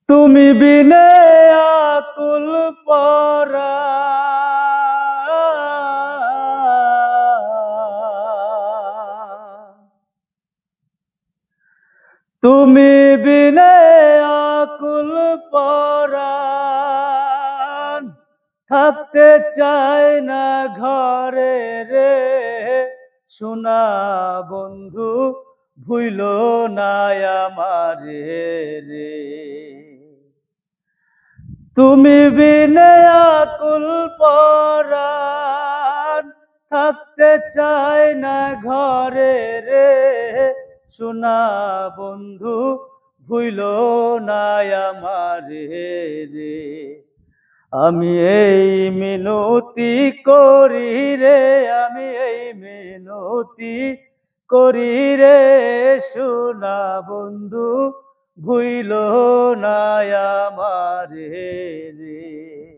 তুমি বিনে আকুল পরা তুমি বিনে আকুল পরাণ থাকতে চাই না ঘরে রে সোনা বন্ধু ভুইল না আমারে রে তুমি বিনে আকুল পরাণ থাকতে চাই না ঘরে রে সোনা বন্ধু ভুইল না আমারে রে আমি এই মিনতি করি রে আমি এই মিনতি করি রে সোনা বন্ধু ভুইল না আমারে রে